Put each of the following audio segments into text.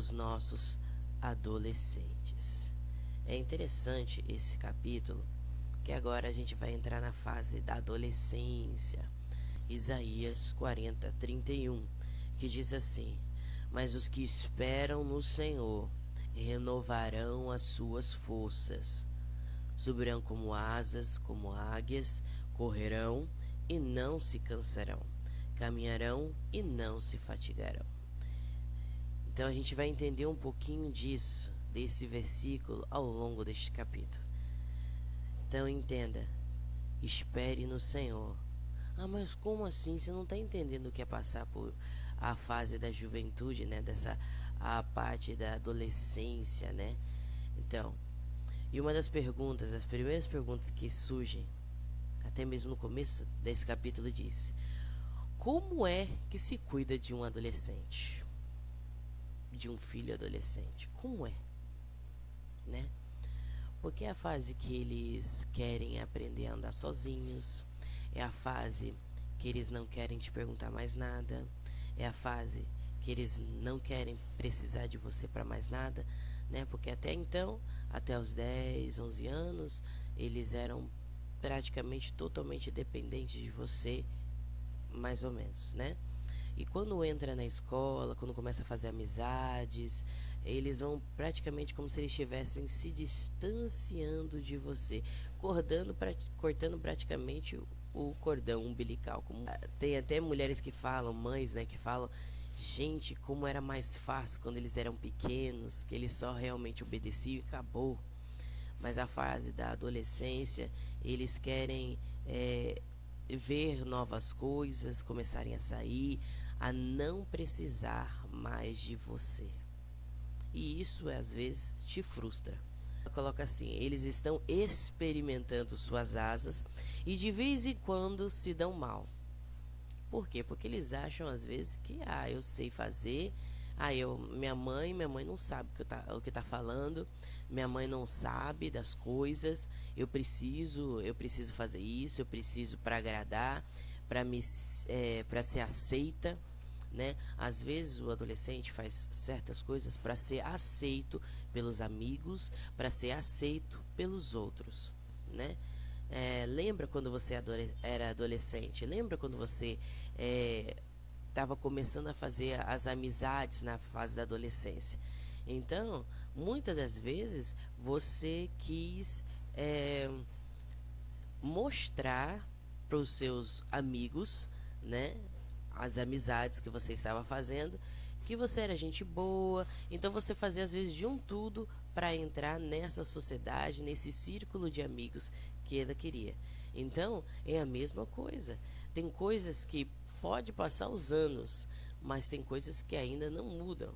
os nossos adolescentes. É interessante esse capítulo, que agora a gente vai entrar na fase da adolescência. Isaías 40:31, que diz assim: mas os que esperam no Senhor renovarão as suas forças, subirão como asas, como águias, correrão e não se cansarão, caminharão e não se fatigarão. Então a gente vai entender um pouquinho disso, desse versículo, ao longo deste capítulo. Então entenda, espere no Senhor. Ah, mas como assim? Você não está entendendo o que é passar por a fase da juventude, né? A parte da adolescência, né? Então, e uma das perguntas, as primeiras perguntas que surgem, até mesmo no começo desse capítulo, diz: como é que se cuida de um adolescente? De um filho adolescente? Como é? Né? Porque é a fase que eles querem aprender a andar sozinhos, é a fase que eles não querem te perguntar mais nada, é a fase que eles não querem precisar de você para mais nada, né? Porque até então, até os 10, 11 anos, eles eram praticamente totalmente dependentes de você, mais ou menos, né? E quando entra na escola, quando começa a fazer amizades, eles vão praticamente como se eles estivessem se distanciando de você, cortando praticamente o cordão umbilical. Tem até mulheres que falam, mães, né, que falam: gente, como era mais fácil quando eles eram pequenos, que eles só realmente obedeciam e acabou. Mas a fase da adolescência, eles querem ver novas coisas, começarem a sair, a não precisar mais de você. E isso às vezes te frustra. Coloca assim: eles estão experimentando suas asas e de vez em quando se dão mal. Por quê? Porque eles acham às vezes que eu sei fazer. Minha mãe não sabe o que tá falando. Minha mãe não sabe das coisas. Eu preciso fazer isso. Eu preciso para agradar, para ser aceita, né? Às vezes o adolescente faz certas coisas para ser aceito pelos amigos, para ser aceito pelos outros, né? Lembra quando você era adolescente? Lembra quando você estava começando a fazer as amizades na fase da adolescência? Então, muitas das vezes você quis mostrar para os seus amigos, né, as amizades que você estava fazendo, que você era gente boa. Então você fazia às vezes de um tudo para entrar nessa sociedade, nesse círculo de amigos que ela queria. Então é a mesma coisa. Tem coisas que pode passar os anos, mas tem coisas que ainda não mudam.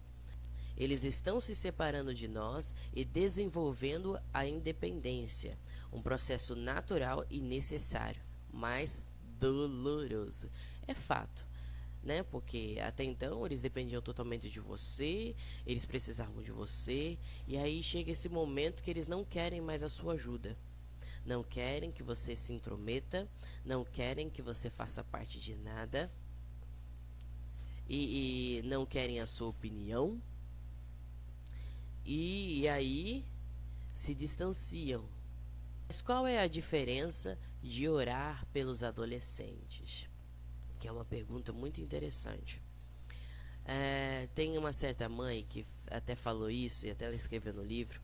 Eles estão se separando de nós e desenvolvendo a independência, um processo natural e necessário, mas doloroso. É fato, né? Porque até então eles dependiam totalmente de você, eles precisavam de você, e aí chega esse momento que eles não querem mais a sua ajuda. Não querem que você se intrometa, não querem que você faça parte de nada, e não querem a sua opinião, e aí se distanciam. Mas qual é a diferença de orar pelos adolescentes? Que é uma pergunta muito interessante. Tem uma certa mãe que até falou isso, e até ela escreveu no livro,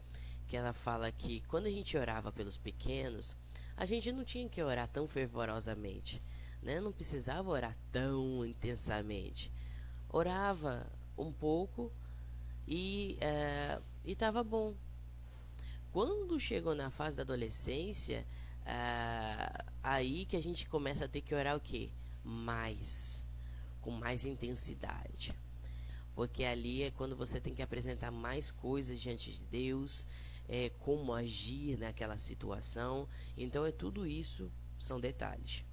que ela fala que quando a gente orava pelos pequenos, a gente não tinha que orar tão fervorosamente, né? Não precisava orar tão intensamente. Orava um pouco e estava bom. Quando chegou na fase da adolescência, aí que a gente começa a ter que orar o quê? Mais, com mais intensidade. Porque ali é quando você tem que apresentar mais coisas diante de Deus, como agir naquela situação. Então tudo isso são detalhes.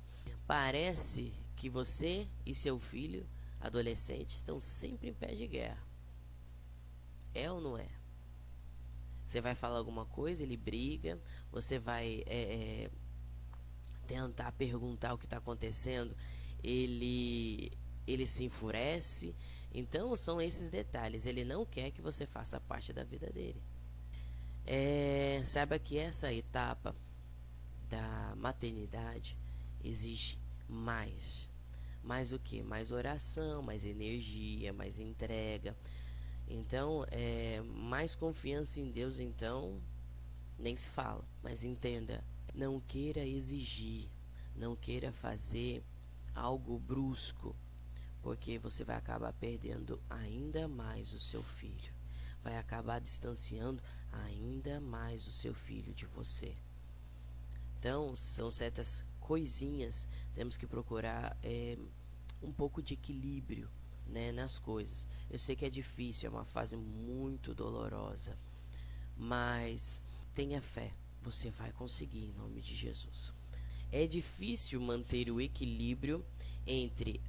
Parece que você e seu filho adolescente estão sempre em pé de guerra. É ou não é? Você vai falar alguma coisa, ele briga. Você vai tentar perguntar o que está acontecendo, ele se enfurece. Então são esses detalhes. Ele não quer que você faça parte da vida dele. Saiba que essa etapa da maternidade exige mais. Mais o que? Mais oração, mais energia, mais entrega. Então, mais confiança em Deus, então, nem se fala. Mas entenda, não queira exigir, não queira fazer algo brusco, porque você vai acabar perdendo ainda mais o seu filho. Vai acabar distanciando ainda mais o seu filho de você. Então, são certas coisinhas, temos que procurar um pouco de equilíbrio, né, nas coisas. Eu sei que é difícil, é uma fase muito dolorosa, mas tenha fé, você vai conseguir em nome de Jesus. É difícil manter o equilíbrio entre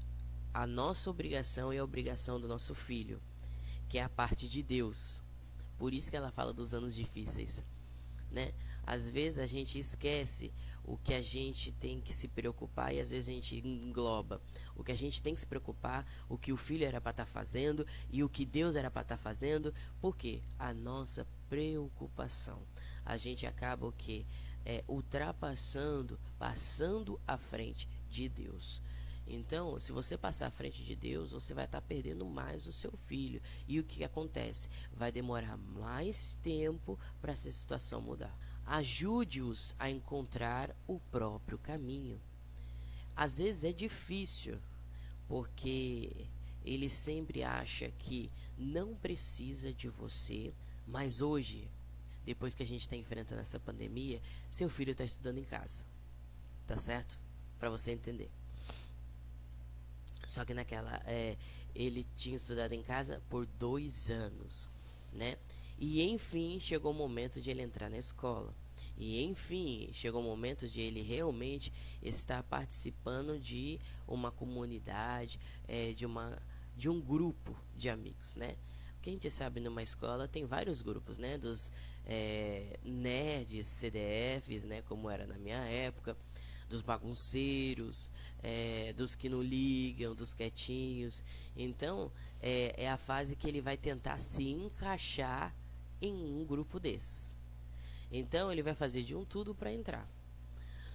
a nossa obrigação e a obrigação do nosso filho, que é a parte de Deus. Por isso que ela fala dos anos difíceis, né? Às vezes a gente esquece o que a gente tem que se preocupar e às vezes a gente engloba o que a gente tem que se preocupar, o que o filho era para estar fazendo e o que Deus era para estar fazendo, porque a nossa preocupação, a gente acaba o que ultrapassando, passando à frente de Deus. Então, se você passar à frente de Deus, você vai estar perdendo mais o seu filho. E o que acontece? Vai demorar mais tempo para essa situação mudar. Ajude-os a encontrar o próprio caminho. Às vezes é difícil, porque ele sempre acha que não precisa de você, mas hoje, depois que a gente está enfrentando essa pandemia, seu filho está estudando em casa, tá certo? Para você entender. Só que ele tinha estudado em casa por 2 anos, né? E enfim chegou o momento de ele entrar na escola. E enfim chegou o momento de ele realmente estar participando de uma comunidade, de um grupo de amigos, né? Porque a gente sabe, numa escola tem vários grupos, né? Dos nerds, CDFs, né? Como era na minha época, dos bagunceiros, dos que não ligam, dos quietinhos. Então, é a fase que ele vai tentar se encaixar em um grupo desses. Então, ele vai fazer de um tudo para entrar.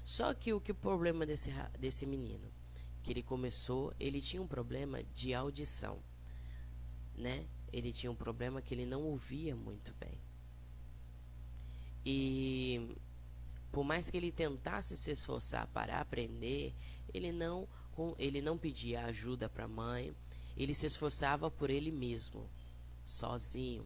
Só que o problema desse menino? Que ele tinha um problema de audição, né? Ele tinha um problema que ele não ouvia muito bem. E por mais que ele tentasse se esforçar para aprender, ele não pedia ajuda para a mãe, ele se esforçava por ele mesmo, sozinho,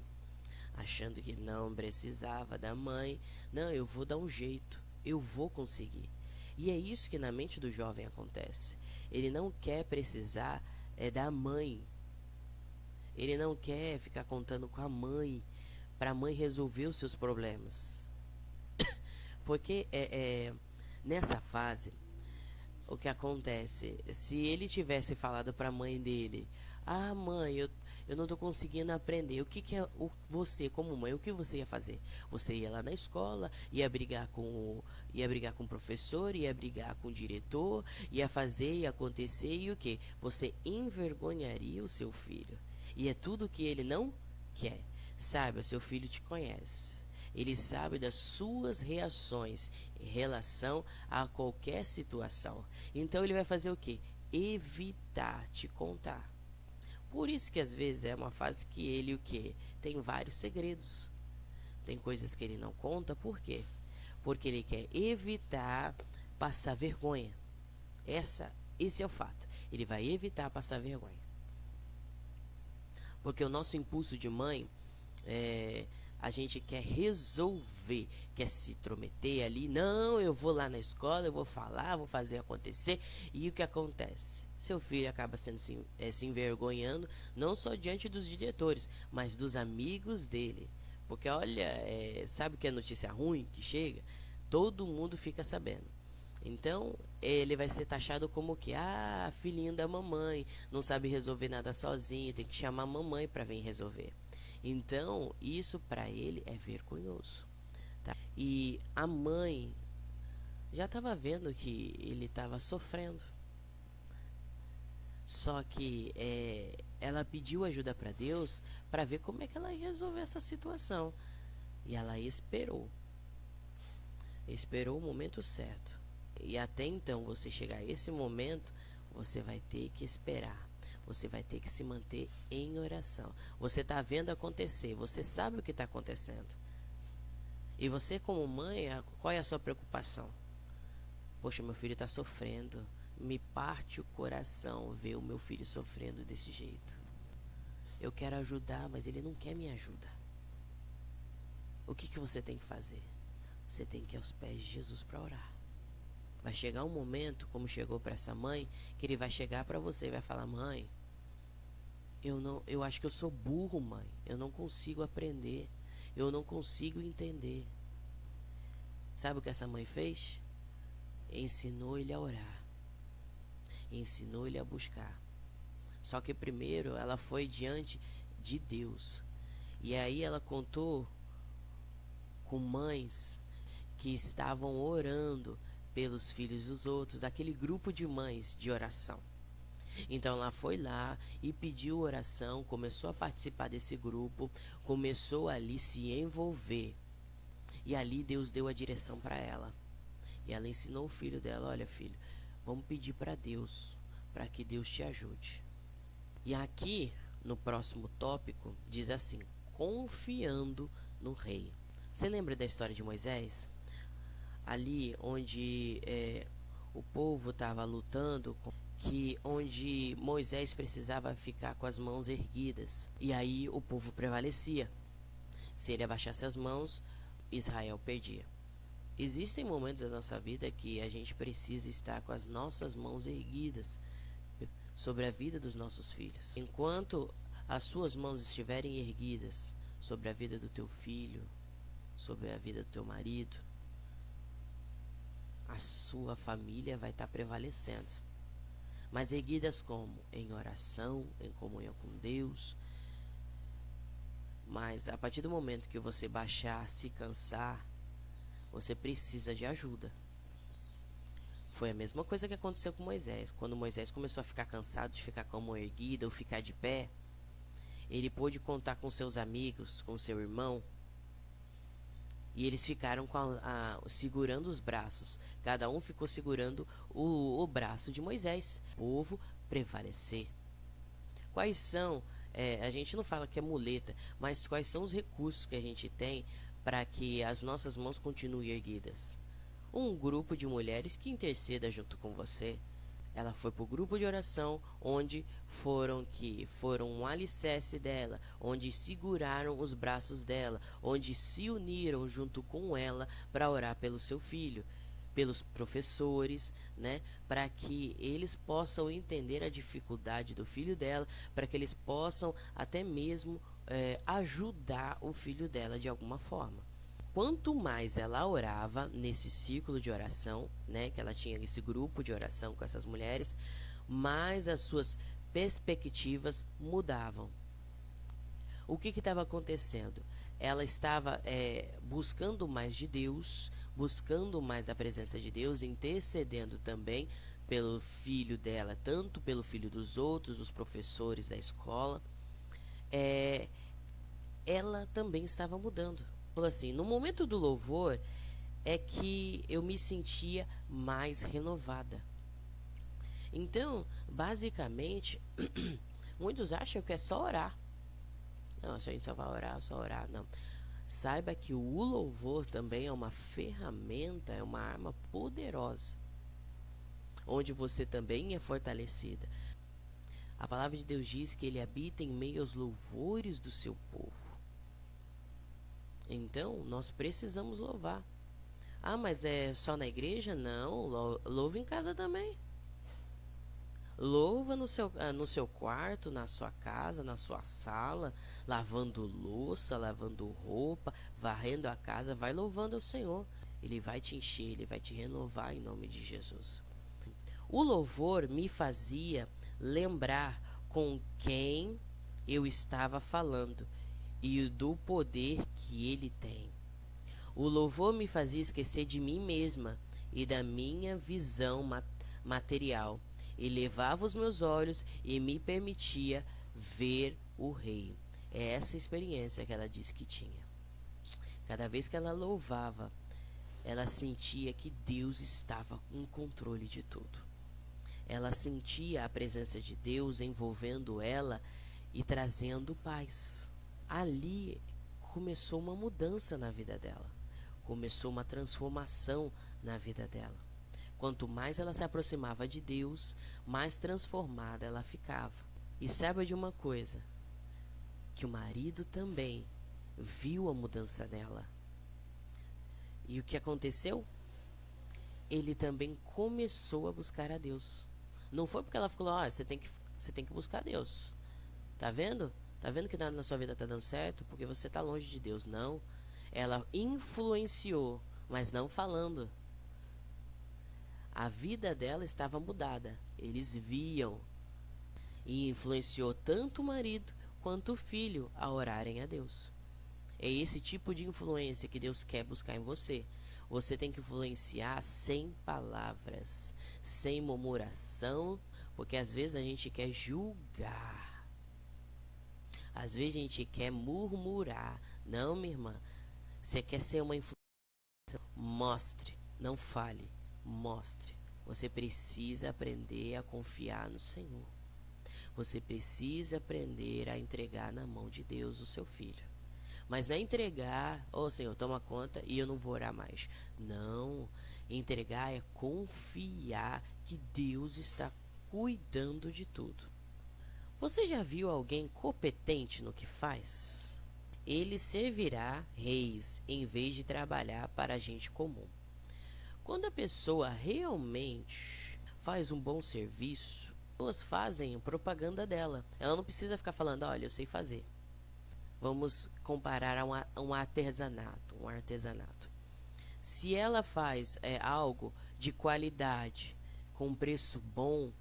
achando que não precisava da mãe. Não, eu vou dar um jeito, eu vou conseguir. E é isso que na mente do jovem acontece. Ele não quer precisar da mãe. Ele não quer ficar contando com a mãe para a mãe resolver os seus problemas. Porque nessa fase, o que acontece? Se ele tivesse falado para a mãe dele: ah, mãe, eu não estou conseguindo aprender. O que é você, como mãe, o que você ia fazer? Você ia lá na escola, ia brigar com o professor, ia brigar com o diretor, ia fazer, ia acontecer, e o que? Você envergonharia o seu filho. E é tudo que ele não quer. Saiba, seu filho te conhece. Ele sabe das suas reações em relação a qualquer situação. Então ele vai fazer o que? Evitar te contar. Por isso que às vezes é uma fase que ele o que? Tem vários segredos. Tem coisas que ele não conta, por quê? Porque ele quer evitar passar vergonha. Esse é o fato. Ele vai evitar passar vergonha. Porque o nosso impulso de mãe a gente quer resolver, quer se intrometer ali. Não, eu vou lá na escola, eu vou falar, vou fazer acontecer. E o que acontece? Seu filho acaba se envergonhando, não só diante dos diretores, mas dos amigos dele. Porque olha, sabe que é notícia ruim que chega? Todo mundo fica sabendo. Então, ele vai ser taxado como que, filhinho da mamãe, não sabe resolver nada sozinho, tem que chamar a mamãe para vir resolver. Então, isso para ele é vergonhoso, tá? E a mãe já estava vendo que ele estava sofrendo. Só que ela pediu ajuda para Deus para ver como é que ela ia resolver essa situação. E ela esperou o momento certo. E até então você chegar a esse momento, você vai ter que esperar. Você vai ter que se manter em oração. Você está vendo acontecer, você sabe o que está acontecendo. E você, como mãe, qual é a sua preocupação? Poxa, meu filho está sofrendo. Me parte o coração ver o meu filho sofrendo desse jeito. Eu quero ajudar, mas ele não quer minha ajuda. O que você tem que fazer? Você tem que ir aos pés de Jesus para orar. Vai chegar um momento, como chegou para essa mãe, que ele vai chegar para você e vai falar: mãe, eu acho que eu sou burro, mãe. Eu não consigo aprender. Eu não consigo entender. Sabe o que essa mãe fez? Ensinou ele a orar. Ensinou ele a buscar. Só que primeiro ela foi diante de Deus. E aí ela contou com mães que estavam orando pelos filhos dos outros, daquele grupo de mães de oração. Então ela foi lá e pediu oração, começou a participar desse grupo, começou ali se envolver. E ali Deus deu a direção para ela. E ela ensinou o filho dela: olha, filho, vamos pedir para Deus, para que Deus te ajude. E aqui, no próximo tópico, diz assim: confiando no rei. Você lembra da história de Moisés? Ali onde o povo estava lutando, onde Moisés precisava ficar com as mãos erguidas. E aí o povo prevalecia. Se ele abaixasse as mãos, Israel perdia. Existem momentos da nossa vida que a gente precisa estar com as nossas mãos erguidas sobre a vida dos nossos filhos. Enquanto as suas mãos estiverem erguidas sobre a vida do teu filho, sobre a vida do teu marido, a sua família vai estar prevalecendo. Mas erguidas como? Em oração, em comunhão com Deus. Mas a partir do momento que você baixar, se cansar, você precisa de ajuda. Foi a mesma coisa que aconteceu com Moisés. Quando Moisés começou a ficar cansado de ficar com a mão erguida ou ficar de pé, ele pôde contar com seus amigos, com seu irmão, e eles ficaram segurando os braços. Cada um ficou segurando o braço de Moisés. O povo prevalecer. Quais são, a gente não fala que é muleta, mas quais são os recursos que a gente tem para que as nossas mãos continuem erguidas? Um grupo de mulheres que interceda junto com você. Ela foi para o grupo de oração, onde foram um alicerce dela, onde seguraram os braços dela, onde se uniram junto com ela para orar pelo seu filho, pelos professores, né, para que eles possam entender a dificuldade do filho dela, para que eles possam até mesmo ajudar o filho dela de alguma forma. Quanto mais ela orava nesse ciclo de oração, né, que ela tinha esse grupo de oração com essas mulheres, mais as suas perspectivas mudavam. O que estava acontecendo? Ela estava buscando mais de Deus, buscando mais da presença de Deus, intercedendo também pelo filho dela, tanto pelo filho dos outros, os professores da escola. Ela também estava mudando. Falou assim: no momento do louvor é que eu me sentia mais renovada. Então, basicamente, muitos acham que é só orar. Não, se a gente só vai orar, só orar, não. Saiba que o louvor também é uma ferramenta, é uma arma poderosa, onde você também é fortalecida. A palavra de Deus diz que ele habita em meio aos louvores do seu povo. Então, nós precisamos louvar. Ah, mas é só na igreja? Não, louva em casa também. Louva no seu quarto, na sua casa, na sua sala, lavando louça, lavando roupa, varrendo a casa. Vai louvando ao Senhor. Ele vai te encher, ele vai te renovar em nome de Jesus. O louvor me fazia lembrar com quem eu estava falando e do poder que ele tem. O louvor me fazia esquecer de mim mesma e da minha visão material elevava os meus olhos e me permitia ver o rei. É essa experiência que ela disse que tinha. Cada vez que ela louvava, ela sentia que Deus estava em controle de tudo. Ela sentia a presença de Deus envolvendo ela e trazendo paz. Ali começou uma mudança na vida dela. Começou uma transformação na vida dela. Quanto mais ela se aproximava de Deus, mais transformada ela ficava. E saiba de uma coisa, que o marido também viu a mudança nela. E o que aconteceu? Ele também começou a buscar a Deus. Não foi porque ela falou, você tem que buscar Deus. Tá vendo? Tá vendo que nada na sua vida tá dando certo? Porque você tá longe de Deus. Não. Ela influenciou, mas não falando. A vida dela estava mudada. Eles viam. E influenciou tanto o marido quanto o filho a orarem a Deus. É esse tipo de influência que Deus quer buscar em você. Você tem que influenciar sem palavras, sem murmuração, porque às vezes a gente quer julgar. Às vezes a gente quer murmurar. Não, minha irmã. Você quer ser uma influência? Mostre, não fale, mostre. Você precisa aprender a confiar no Senhor. Você precisa aprender a entregar na mão de Deus o seu filho. Mas não é entregar, Senhor, toma conta e eu não vou orar mais. Não, entregar é confiar que Deus está cuidando de tudo. Você já viu alguém competente no que faz? Ele servirá reis em vez de trabalhar para a gente comum. Quando a pessoa realmente faz um bom serviço, as pessoas fazem propaganda dela. Ela não precisa ficar falando, olha, eu sei fazer. Vamos comparar a um artesanato. Se ela faz algo de qualidade, com preço bom,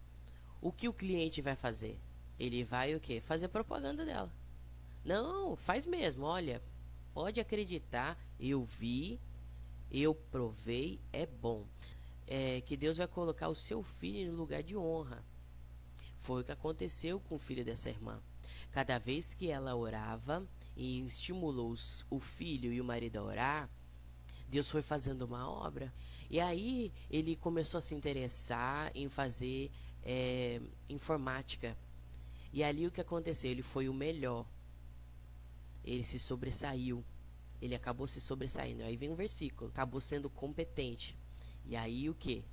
o que o cliente vai fazer? Ele vai o quê? Fazer propaganda dela. Não, faz mesmo, olha, pode acreditar, eu vi, eu provei, é bom. Que Deus vai colocar o seu filho no lugar de honra. Foi o que aconteceu com o filho dessa irmã. Cada vez que ela orava e estimulou o filho e o marido a orar, Deus foi fazendo uma obra. E aí ele começou a se interessar em fazer informática. E ali o que aconteceu? Ele foi o melhor. Ele se sobressaiu. Ele acabou se sobressaindo. Aí vem um versículo. Acabou sendo competente. E aí o que?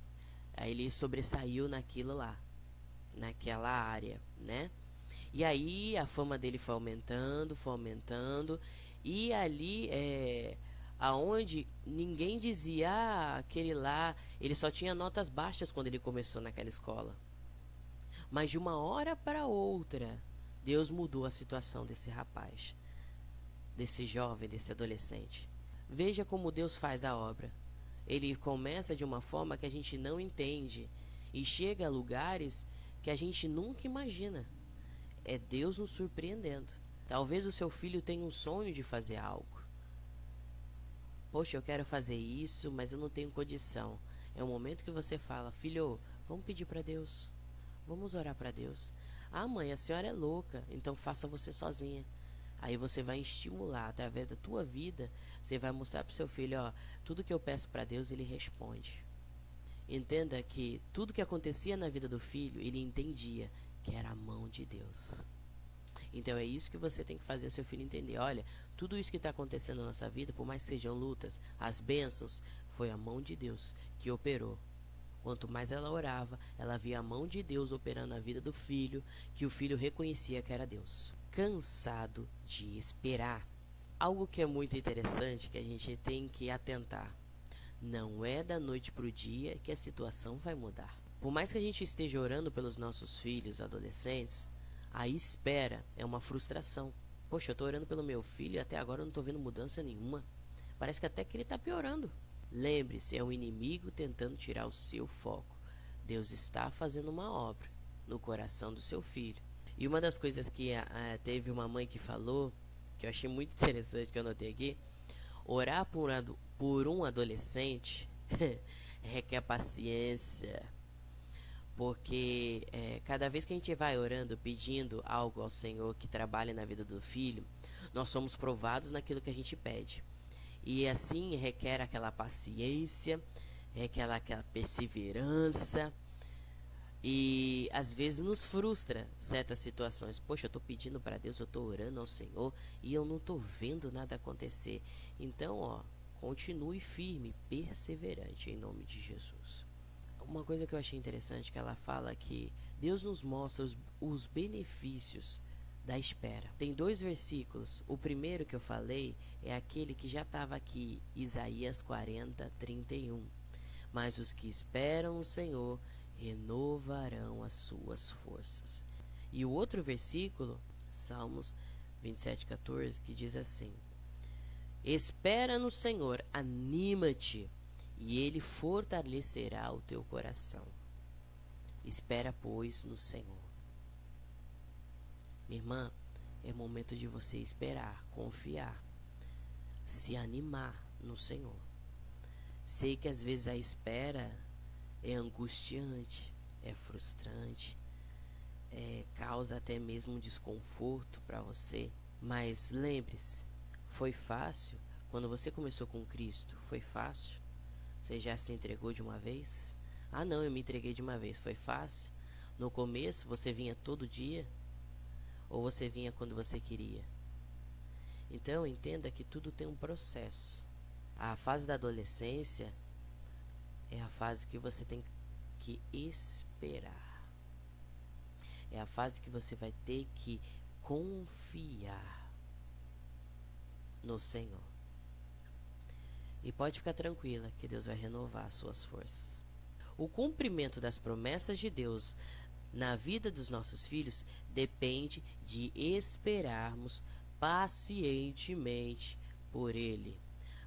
Aí ele sobressaiu naquilo lá. Naquela área, né? E aí a fama dele foi aumentando, foi aumentando. E ali aonde ninguém dizia, aquele lá, ele só tinha notas baixas quando ele começou naquela escola. Mas de uma hora para outra, Deus mudou a situação desse rapaz, desse jovem, desse adolescente. Veja como Deus faz a obra. Ele começa de uma forma que a gente não entende e chega a lugares que a gente nunca imagina. É Deus nos surpreendendo. Talvez o seu filho tenha um sonho de fazer algo. Poxa, eu quero fazer isso, mas eu não tenho condição. É o momento que você fala, filho, vamos pedir para Deus. Vamos orar para Deus. Ah, mãe, a senhora é louca, então faça você sozinha. Aí você vai estimular através da tua vida, você vai mostrar para o seu filho, tudo que eu peço para Deus, ele responde. Entenda que tudo que acontecia na vida do filho, ele entendia que era a mão de Deus. Então é isso que você tem que fazer seu filho entender. Olha, tudo isso que está acontecendo na nossa vida, por mais que sejam lutas, as bênçãos, foi a mão de Deus que operou. Quanto mais ela orava, ela via a mão de Deus operando na vida do filho, que o filho reconhecia que era Deus. Cansado de esperar. Algo que é muito interessante, que a gente tem que atentar. Não é da noite para o dia que a situação vai mudar. Por mais que a gente esteja orando pelos nossos filhos, adolescentes, a espera é uma frustração. Poxa, eu estou orando pelo meu filho e até agora eu não estou vendo mudança nenhuma. Parece que até que ele está piorando. Lembre-se, é o inimigo tentando tirar o seu foco. Deus está fazendo uma obra no coração do seu filho. E uma das coisas que teve uma mãe que falou, que eu achei muito interessante, que eu anotei aqui, orar por um adolescente requer paciência. porque cada vez que a gente vai orando, pedindo algo ao Senhor que trabalhe na vida do filho, nós somos provados naquilo que a gente pede. E assim requer aquela paciência, requer aquela perseverança. E às vezes nos frustra certas situações. Poxa, eu estou pedindo para Deus, eu estou orando ao Senhor e eu não estou vendo nada acontecer. Então, continue firme, perseverante em nome de Jesus. Uma coisa que eu achei interessante que ela fala que Deus nos mostra os benefícios da espera. Tem 2 versículos. O primeiro que eu falei é aquele que já estava aqui, Isaías 40:31. Mas os que esperam no Senhor renovarão as suas forças. E o outro versículo, Salmos 27:14, que diz assim: espera no Senhor, anima-te, e Ele fortalecerá o teu coração. Espera, pois, no Senhor. Minha irmã, é momento de você esperar, confiar, se animar no Senhor. Sei que às vezes a espera é angustiante, é frustrante, causa até mesmo um desconforto para você. Mas lembre-se, foi fácil quando você começou com Cristo? Foi fácil? Você já se entregou de uma vez? Ah não, eu me entreguei de uma vez. Foi fácil? No começo você vinha todo dia? Ou você vinha quando você queria? Então entenda que tudo tem um processo. A fase da adolescência é a fase que você tem que esperar. É a fase que você vai ter que confiar no Senhor. E pode ficar tranquila que Deus vai renovar as suas forças. O cumprimento das promessas de Deus na vida dos nossos filhos depende de esperarmos pacientemente por Ele,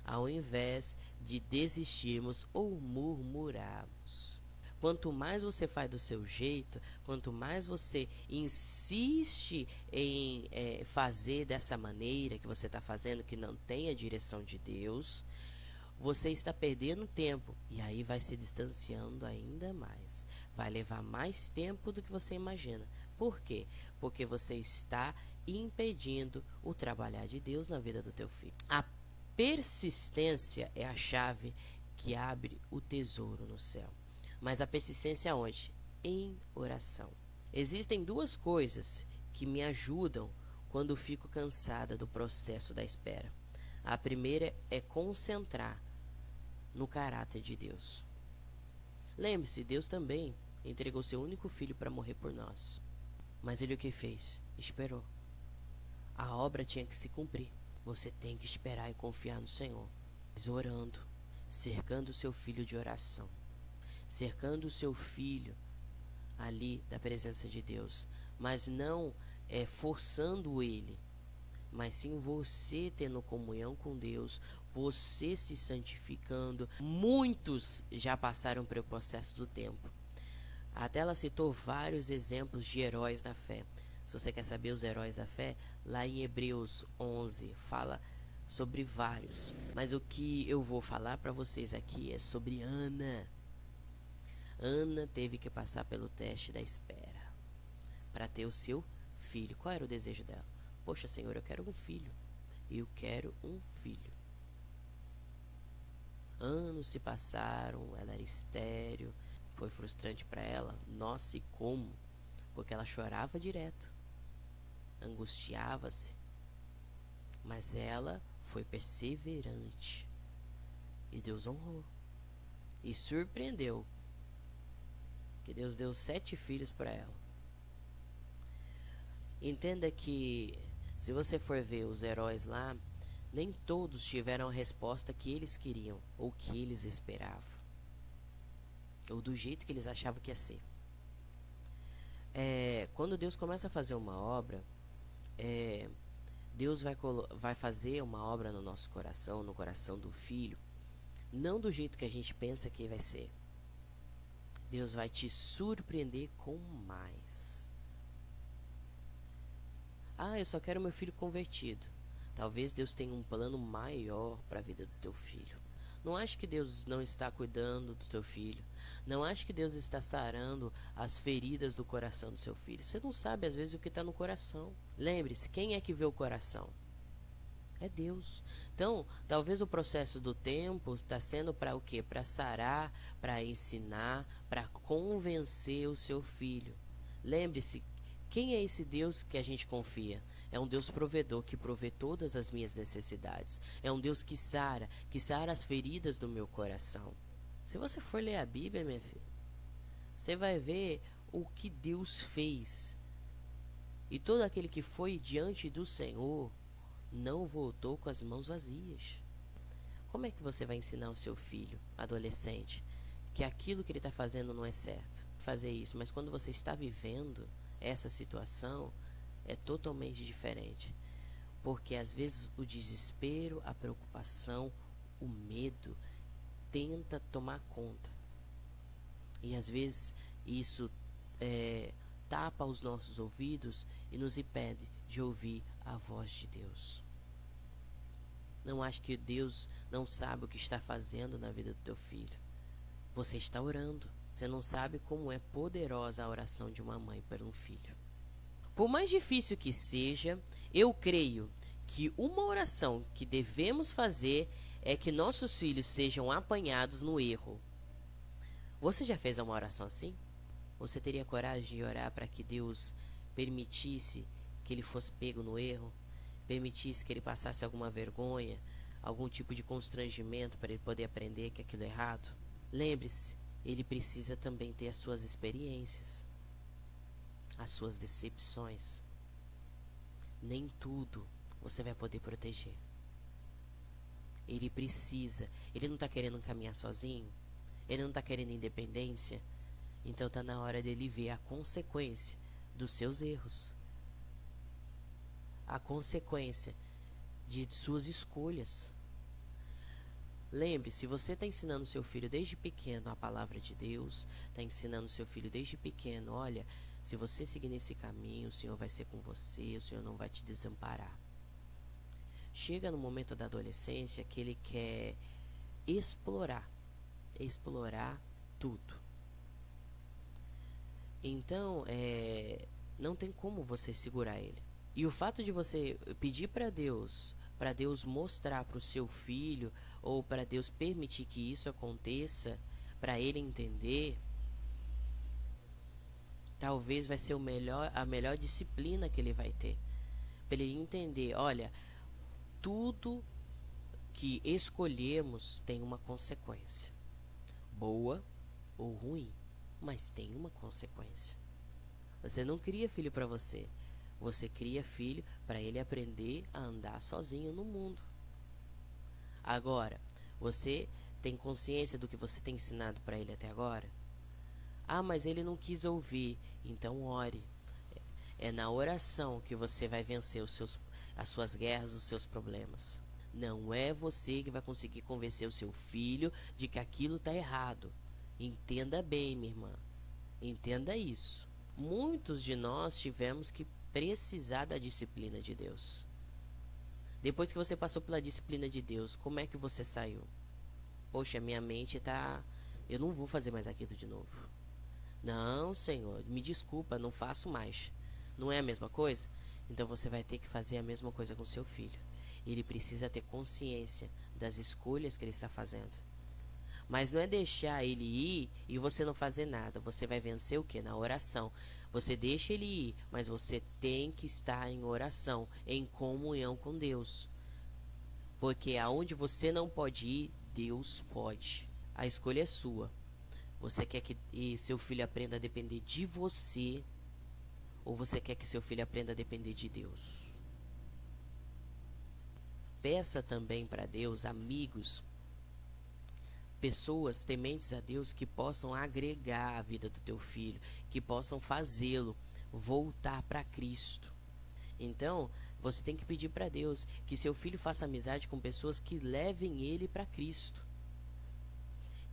ao invés de desistirmos ou murmurarmos. Quanto mais você faz do seu jeito, quanto mais você insiste em fazer dessa maneira que você está fazendo, que não tem a direção de Deus, você está perdendo tempo e aí vai se distanciando ainda mais. Vai levar mais tempo do que você imagina. Por quê? Porque você está impedindo o trabalhar de Deus na vida do teu filho. A persistência é a chave que abre o tesouro no céu. Mas a persistência onde? Em oração. Existem 2 coisas que me ajudam quando fico cansada do processo da espera. A primeira é concentrar no caráter de Deus. Lembre-se, Deus também entregou seu único filho para morrer por nós. Mas Ele o que fez? Esperou. A obra tinha que se cumprir. Você tem que esperar e confiar no Senhor. Orando, cercando o seu filho de oração, cercando o seu filho ali da presença de Deus, mas não forçando ele, mas sim você tendo comunhão com Deus, você se santificando. Muitos já passaram pelo processo do tempo. Até ela citou vários exemplos de heróis da fé. Se você quer saber os heróis da fé, lá em Hebreus 11 fala sobre vários. Mas o que eu vou falar para vocês aqui é sobre Ana. Ana teve que passar pelo teste da espera para ter o seu filho. Qual era o desejo dela? Poxa, Senhor, eu quero um filho. Eu quero um filho. Anos se passaram, ela era estéril. Foi frustrante para ela. Nossa, e como? Porque ela chorava direto, angustiava-se. Mas ela foi perseverante. E Deus honrou. E surpreendeu que Deus deu 7 filhos para ela. Entenda que se você for ver os heróis lá, nem todos tiveram a resposta que eles queriam ou que eles esperavam, ou do jeito que eles achavam que ia ser. Quando Deus começa a fazer uma obra, Deus vai fazer uma obra no nosso coração, no coração do filho, não do jeito que a gente pensa que vai ser. Deus vai te surpreender com mais. Ah, eu só quero meu filho convertido. Talvez Deus tenha um plano maior para a vida do teu filho. Não ache que Deus não está cuidando do seu filho. Não ache que Deus está sarando as feridas do coração do seu filho. Você não sabe às vezes o que está no coração. Lembre-se, quem é que vê o coração? É Deus. Então, talvez o processo do tempo está sendo para o quê? Para sarar, para ensinar, para convencer o seu filho. Lembre-se, quem é esse Deus que a gente confia? É um Deus provedor que provê todas as minhas necessidades. É um Deus que sara as feridas do meu coração. Se você for ler a Bíblia, minha filha, você vai ver o que Deus fez. E todo aquele que foi diante do Senhor não voltou com as mãos vazias. Como é que você vai ensinar o seu filho, adolescente, que aquilo que ele está fazendo não é certo? Fazer isso, mas quando você está vivendo essa situação, é totalmente diferente. Porque às vezes o desespero, a preocupação, o medo tenta tomar conta. E às vezes isso tapa os nossos ouvidos e nos impede de ouvir a voz de Deus. Não ache que Deus não sabe o que está fazendo na vida do teu filho. Você está orando. Você não sabe como é poderosa a oração de uma mãe por um filho. Por mais difícil que seja, eu creio que uma oração que devemos fazer é que nossos filhos sejam apanhados no erro. Você já fez uma oração assim? Você teria coragem de orar para que Deus permitisse que ele fosse pego no erro? Permitisse que ele passasse alguma vergonha, algum tipo de constrangimento para ele poder aprender que aquilo é errado? Lembre-se, ele precisa também ter as suas experiências, as suas decepções. Nem tudo você vai poder proteger. Ele precisa, ele não está querendo caminhar sozinho, ele não está querendo independência. Então está na hora dele ver a consequência dos seus erros, a consequência de suas escolhas. Lembre, se você está ensinando seu filho desde pequeno a palavra de Deus, está ensinando seu filho desde pequeno, olha, se você seguir nesse caminho, o Senhor vai ser com você, o Senhor não vai te desamparar. Chega no momento da adolescência que ele quer explorar tudo. Então, não tem como você segurar ele. E o fato de você pedir para Deus mostrar para o seu filho, ou para Deus permitir que isso aconteça, para ele entender, talvez vai ser a melhor disciplina que ele vai ter. Para ele entender, olha, tudo que escolhemos tem uma consequência. Boa ou ruim, mas tem uma consequência. Você não cria filho para você. Você cria filho para ele aprender a andar sozinho no mundo. Agora, você tem consciência do que você tem ensinado para ele até agora? Ah, mas ele não quis ouvir. Então ore. É na oração que você vai vencer as suas guerras, os seus problemas. Não é você que vai conseguir convencer o seu filho de que aquilo está errado. Entenda bem, minha irmã. Entenda isso. Muitos de nós tivemos que precisar da disciplina de Deus. Depois que você passou pela disciplina de Deus, como é que você saiu? Poxa, minha mente tá... Eu não vou fazer mais aquilo de novo. Não, Senhor, me desculpa, não faço mais. Não é a mesma coisa? Então você vai ter que fazer a mesma coisa com seu filho. Ele precisa ter consciência das escolhas que ele está fazendo. Mas não é deixar ele ir e você não fazer nada. Você vai vencer o quê? Na oração. Você deixa ele ir, mas você tem que estar em oração, em comunhão com Deus. Porque aonde você não pode ir, Deus pode. A escolha é sua. Você quer que seu filho aprenda a depender de você, ou você quer que seu filho aprenda a depender de Deus? Peça também para Deus amigos, pessoas tementes a Deus que possam agregar a vida do teu filho, que possam fazê-lo voltar para Cristo. Então, você tem que pedir para Deus que seu filho faça amizade com pessoas que levem ele para Cristo,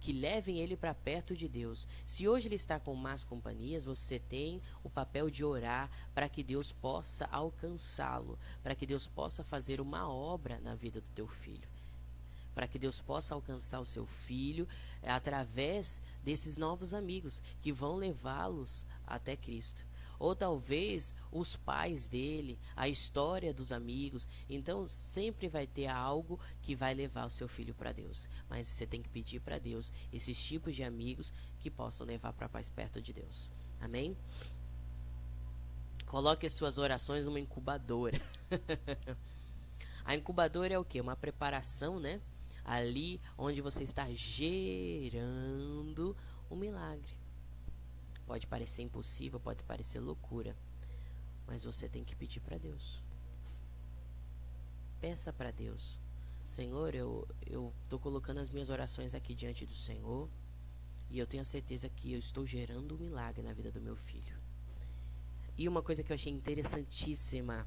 que levem ele para perto de Deus. Se hoje ele está com más companhias, você tem o papel de orar para que Deus possa alcançá-lo, para que Deus possa fazer uma obra na vida do teu filho, para que Deus possa alcançar o seu filho através desses novos amigos que vão levá-los até Cristo. Ou talvez os pais dele, a história dos amigos. Então sempre vai ter algo que vai levar o seu filho para Deus. Mas você tem que pedir para Deus esses tipos de amigos que possam levar para mais perto de Deus. Amém? Coloque as suas orações numa incubadora. A incubadora é o quê? Uma preparação, né? Ali onde você está gerando um milagre. Pode parecer impossível, pode parecer loucura, mas você tem que pedir para Deus. Peça para Deus: Senhor, eu estou colocando as minhas orações aqui diante do Senhor e eu tenho a certeza que eu estou gerando um milagre na vida do meu filho. E uma coisa que eu achei interessantíssima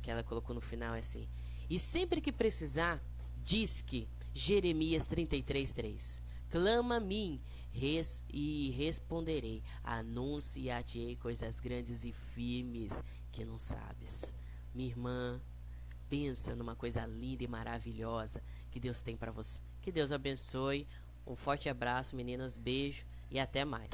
que ela colocou no final é assim: e sempre que precisar, diz que Jeremias 33:3, clama a mim e responderei, anunciar-te-ei coisas grandes e firmes que não sabes. Minha irmã, pensa numa coisa linda e maravilhosa que Deus tem para você. Que Deus abençoe. Um forte abraço, meninas, beijo e até mais.